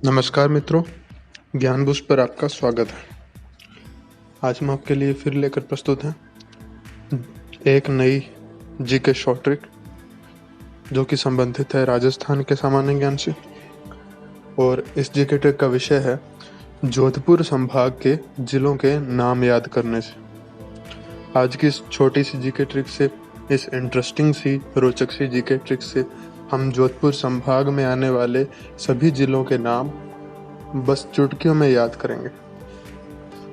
नमस्कार मित्रों, ज्ञान बूस्ट पर आपका स्वागत है। आज हम आपके लिए फिर लेकर प्रस्तुत हैं एक नई जीके शॉर्ट ट्रिक जो कि संबंधित है राजस्थान के सामान्य ज्ञान से। और इस जीके ट्रिक का विषय है जोधपुर संभाग के जिलों के नाम याद करने से। आज की इस छोटी सी जीके ट्रिक से, इस इंटरेस्टिंग सी रोचक सी जीके ट्रिक से हम जोधपुर संभाग में आने वाले सभी जिलों के नाम बस चुटकियों में याद करेंगे।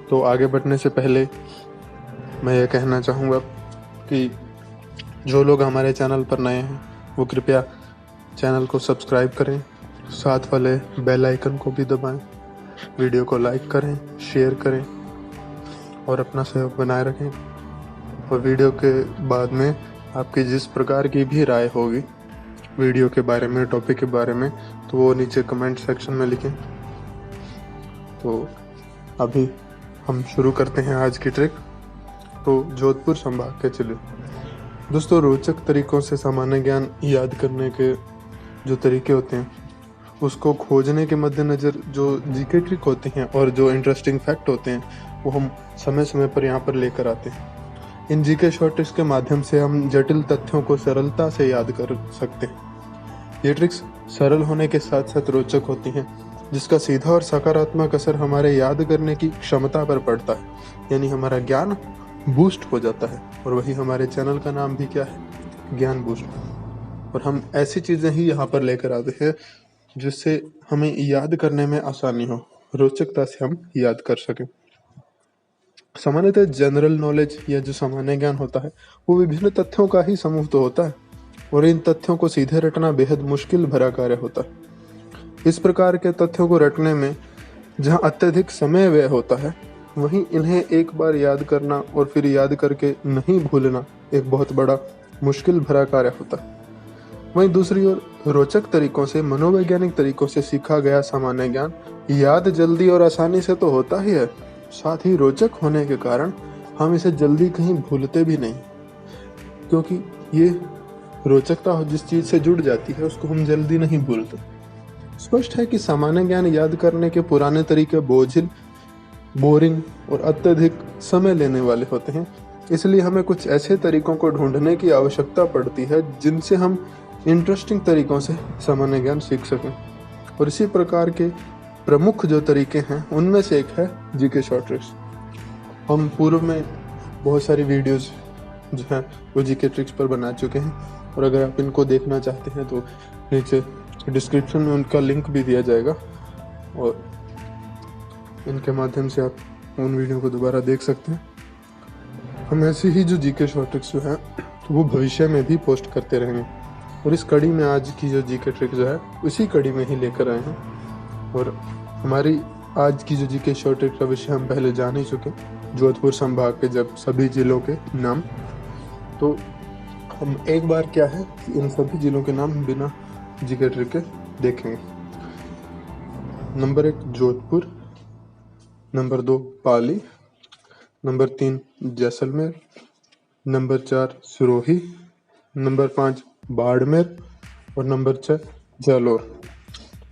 तो आगे बढ़ने से पहले मैं ये कहना चाहूँगा कि जो लोग हमारे चैनल पर नए हैं वो कृपया चैनल को सब्सक्राइब करें, साथ वाले बेल आइकन को भी दबाएं, वीडियो को लाइक करें, शेयर करें और अपना सहयोग बनाए रखें। और वीडियो के बाद में आपकी जिस प्रकार की भी राय होगी वीडियो के बारे में, टॉपिक के बारे में, तो वो नीचे कमेंट सेक्शन में लिखें। तो अभी हम शुरू करते हैं आज की ट्रिक। तो जोधपुर संभाग के जिले। दोस्तों, रोचक तरीकों से सामान्य ज्ञान याद करने के जो तरीके होते हैं उसको खोजने के मद्देनज़र जो जीके ट्रिक होती हैं और जो इंटरेस्टिंग फैक्ट होते हैं वो हम समय समय पर यहाँ पर लेकर आते हैं। इन जीके शॉर्ट ट्रिक्स के माध्यम से हम जटिल तथ्यों को सरलता से याद कर सकते हैं। ये ट्रिक्स सरल होने के साथ साथ रोचक होती हैं, जिसका सीधा और सकारात्मक असर हमारे याद करने की क्षमता पर पड़ता है, यानी हमारा ज्ञान बूस्ट हो जाता है। और वही हमारे चैनल का नाम भी क्या है, ज्ञान बूस्ट। और हम ऐसी चीज़ें ही यहाँ पर लेकर आते हैं जिससे हमें याद करने में आसानी हो, रोचकता से हम याद कर सकें। सामान्यतः जनरल नॉलेज या जो सामान्य ज्ञान होता है वो विभिन्न तथ्यों का ही समूह तो होता है, और इन तथ्यों को सीधे रटना बेहद मुश्किल भरा कार्य होता है। इस प्रकार के तथ्यों को रटने में जहाँ अत्यधिक समय व्यय होता है, वहीं इन्हें एक बार याद करना और फिर याद करके नहीं भूलना एक बहुत बड़ा मुश्किल भरा कार्य होता है। वहीं दूसरी ओर रोचक तरीकों से, मनोवैज्ञानिक तरीकों से सीखा गया सामान्य ज्ञान याद जल्दी और आसानी से तो होता ही है, साथ ही रोचक होने के कारण हम इसे जल्दी कहीं भूलते भी नहीं, क्योंकि ये रोचकता जिस चीज़ से जुड़ जाती है उसको हम जल्दी नहीं भूलते। स्पष्ट है कि सामान्य ज्ञान याद करने के पुराने तरीके बोझिल, बोरिंग और अत्यधिक समय लेने वाले होते हैं। इसलिए हमें कुछ ऐसे तरीकों को ढूंढने की आवश्यकता पड़ती है जिनसे हम इंटरेस्टिंग तरीकों से सामान्य ज्ञान सीख सकें। और इसी प्रकार के प्रमुख जो तरीके हैं उनमें से एक है जीके शॉर्ट ट्रिक्स। हम पूर्व में बहुत सारी वीडियोस जो हैं वो जीके ट्रिक्स पर बना चुके हैं, और अगर आप इनको देखना चाहते हैं तो नीचे डिस्क्रिप्शन में उनका लिंक भी दिया जाएगा, और इनके माध्यम से आप उन वीडियो को दोबारा देख सकते हैं। हम ऐसी ही जो जीके शॉर्ट ट्रिक्स जो है तो वो भविष्य में भी पोस्ट करते रहेंगे, और इस कड़ी में आज की जो जीके ट्रिक जो है उसी कड़ी में ही लेकर आए हैं। और हमारी आज की जो जीके शॉर्ट ट्रिक का विषय हम पहले जान ही चुके, जोधपुर संभाग के जब सभी जिलों के नाम। तो हम एक बार क्या है कि इन सभी जिलों के नाम बिना जीके ट्रिक के देखेंगे। Number 1 Jodhpur, number 2 Pali, number 3 Jaisalmer, number 4 Sirohi, number 5 Barmer और नंबर 6 जालौर।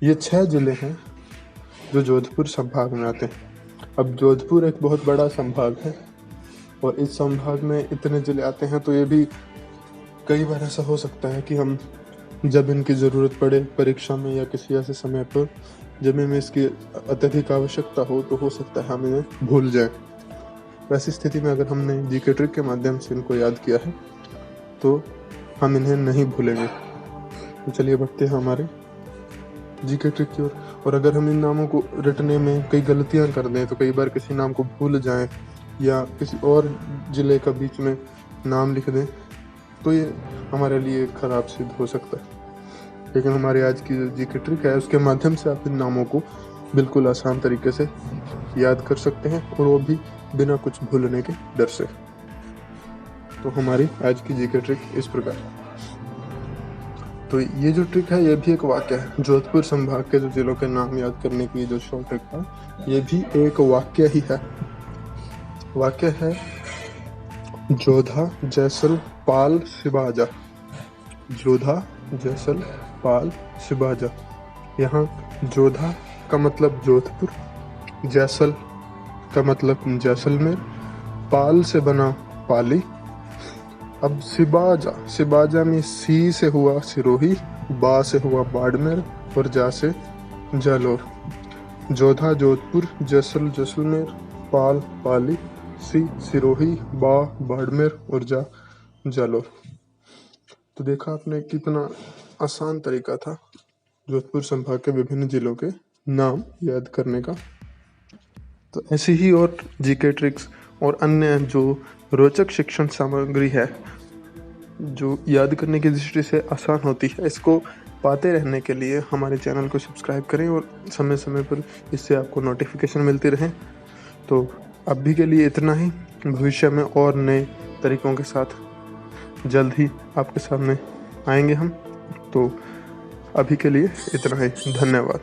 ये 6 जिले हैं जो जोधपुर संभाग में आते हैं। अब जोधपुर एक बहुत बड़ा संभाग है, और इस संभाग में इतने जिले आते हैं, तो ये भी कई बार ऐसा हो सकता है कि हम जब इनकी ज़रूरत पड़े परीक्षा में या किसी ऐसे समय पर जब हमें इसकी अत्यधिक आवश्यकता हो, तो हो सकता है हम इन्हें भूल जाएं। वैसी स्थिति में अगर हमने जीके ट्रिक के माध्यम से इनको याद किया है तो हम इन्हें नहीं भूलेंगे। तो चलिए बढ़ते हैं हमारे जीके ट्रिक की ओर। और अगर हम इन नामों को रटने में कई गलतियां कर दें, तो कई बार किसी नाम को भूल जाएं या किसी और जिले का बीच में नाम लिख दें, तो ये हमारे लिए खराब सिद्ध हो सकता है। लेकिन हमारी आज की जो जीके ट्रिक है उसके माध्यम से आप इन नामों को बिल्कुल आसान तरीके से याद कर सकते हैं, और वो भी बिना कुछ भूलने के डर से। तो हमारी आज की जीके ट्रिक इस प्रकार। तो ये जो ट्रिक है ये भी एक वाक्य है। जोधपुर संभाग के जो जिलों के नाम याद करने की जो शॉर्ट ट्रिक है ये भी एक वाक्य ही है। वाक्य है जोधा, जैसल, पाल, सिबाजा। जोधा, जैसल, पाल, सिबाजा। यहाँ जोधा का मतलब जोधपुर, जैसल का मतलब जैसलमेर, पाल से बना पाली। अब सिबाजा, सिबाजा में सी से हुआ सिरोही, बा से हुआ बाड़मेर और जा से जालोर। जोधा जोधपुर, जैसल जैसलमेर, पाल पाली, सी सिरोही, बा बाड़मेर और जा जालोर। तो देखा आपने कितना आसान तरीका था जोधपुर संभाग के विभिन्न जिलों के नाम याद करने का। तो ऐसी ही और जीके ट्रिक्स और अन्य जो रोचक शिक्षण सामग्री है जो याद करने की दृष्टि से आसान होती है, इसको पाते रहने के लिए हमारे चैनल को सब्सक्राइब करें और समय समय पर इससे आपको नोटिफिकेशन मिलती रहे। तो अभी के लिए इतना ही। भविष्य में और नए तरीकों के साथ जल्द ही आपके सामने आएंगे हम। तो अभी के लिए इतना ही। धन्यवाद।